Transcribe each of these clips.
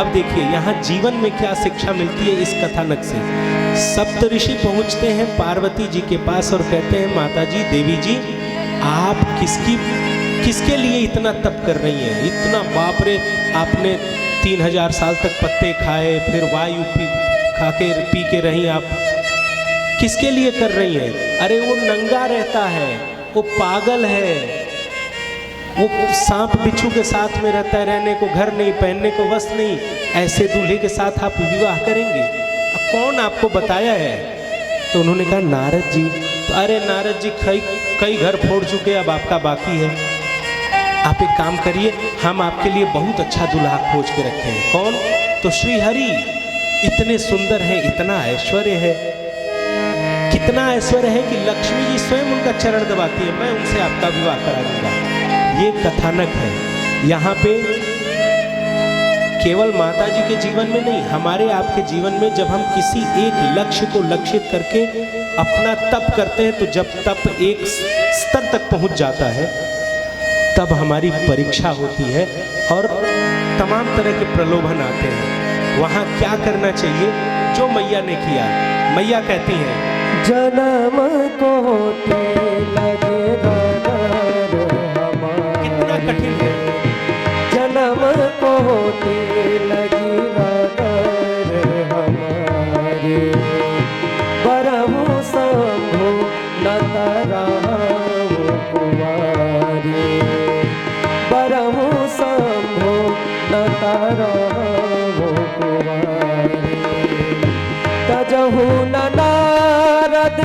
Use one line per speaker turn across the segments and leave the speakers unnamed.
अब देखिए यहाँ जीवन में क्या शिक्षा मिलती है इस कथानक से। सप्तऋषि पहुँचते हैं पार्वती जी के पास और कहते हैं माता जी, देवी जी, आप किसके लिए इतना तप कर रही हैं? इतना बाप रे, आपने 3000 साल तक पत्ते खाए, फिर वायु खा के पी के रही, आप किसके लिए कर रही हैं? अरे वो नंगा रहता है, वो पागल है, वो सांप बिच्छू के साथ में रहता है, रहने को घर नहीं, पहनने को वस्त्र नहीं, ऐसे दूल्हे के साथ आप विवाह करेंगे? अब कौन आपको बताया है? तो उन्होंने कहा नारद जी। तो अरे नारद जी कई घर फोड़ चुके, अब आपका बाकी है। आप एक काम करिए, हम आपके लिए बहुत अच्छा दूल्हा खोज के रखे हैं। कौन? तो श्री हरि इतने सुंदर हैं, इतना ऐश्वर्य है, कितना ऐश्वर्य है कि लक्ष्मी जी स्वयं उनका चरण दबाती है, मैं उनसे आपका विवाह करा दूंगा। ये कथानक है। यहाँ पे केवल माता जी के जीवन में नहीं, हमारे आपके जीवन में जब हम किसी एक लक्ष्य को लक्षित करके अपना तप करते हैं, तो जब तप एक स्तर तक पहुंच जाता है तब हमारी परीक्षा होती है और तमाम तरह के प्रलोभन आते हैं। वहाँ क्या करना चाहिए? जो मैया ने किया। मैया कहती हैं,
जन्म को लगे
कितना कठिन है,
जन्म को लगी हमारे, बरहु शंभु नतराम कुमारी, बरहु शंभु नतराम कुमारी, तजहु नारद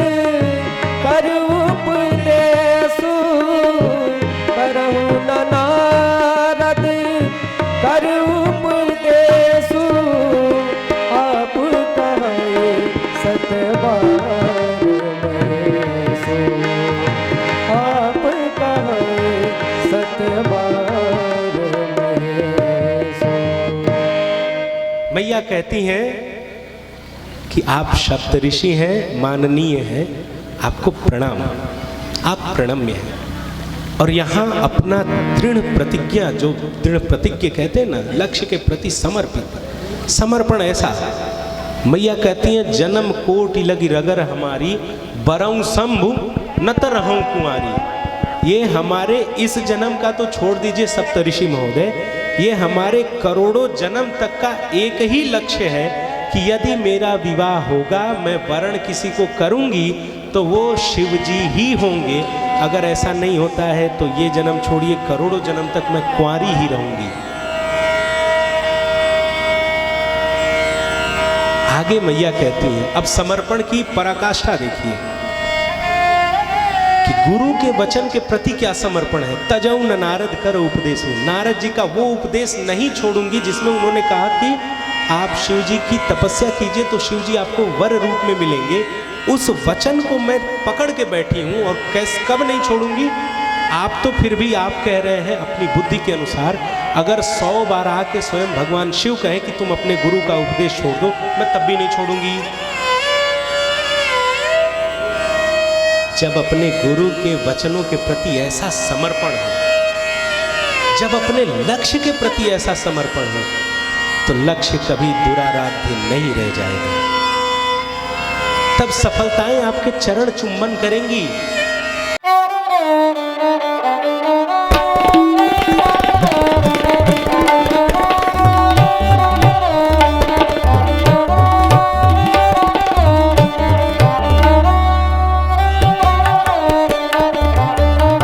कर उपदेशु, करहु नारद कर उपदेशु, आप कहे सतबार महेशु, आप कहे सतबार महेशु।
मैया कहती हैं कि आप सप्तऋषि हैं, माननीय हैं, आपको प्रणाम, आप प्रणम्य हैं। और यहाँ अपना दृढ़ प्रतिज्ञा, जो दृढ़ प्रतिज्ञा कहते हैं ना, लक्ष्य के प्रति समर्पित, समर्पण ऐसा। मैया कहती हैं, जन्म कोटि लगी रगर हमारी, बरऊं शंभु नत रहूं कुंवारी। ये हमारे इस जन्म का तो छोड़ दीजिए सप्तऋषि महोदय, ये हमारे करोड़ों जन्म तक का एक ही लक्ष्य है कि यदि मेरा विवाह होगा, मैं वरण किसी को करूंगी तो वो शिव जी ही होंगे। अगर ऐसा नहीं होता है तो ये जन्म छोड़िए, करोड़ों जन्म तक मैं कुंवारी ही रहूंगी। आगे मैया कहती हैं, अब समर्पण की पराकाष्ठा देखिए कि गुरु के वचन के प्रति क्या समर्पण है। तजऊ न नारद कर उपदेश, नारद जी का वो उपदेश नहीं छोड़ूंगी जिसमें उन्होंने कहा कि आप शिव जी की तपस्या कीजिए तो शिव जी आपको वर रूप में मिलेंगे। उस वचन को मैं पकड़ के बैठी हूँ और कब नहीं छोड़ूंगी। आप तो फिर भी आप कह रहे हैं अपनी बुद्धि के अनुसार, अगर 100 बार आके स्वयं भगवान शिव कहें कि तुम अपने गुरु का उपदेश छोड़ दो, मैं तब भी नहीं छोड़ूंगी। जब अपने गुरु के वचनों के प्रति ऐसा समर्पण हो, जब अपने लक्ष्य के प्रति ऐसा समर्पण हो, तो लक्ष्य कभी दुराराध्य नहीं रह जाएगा। तब सफलताएं आपके चरण चुंबन करेंगी।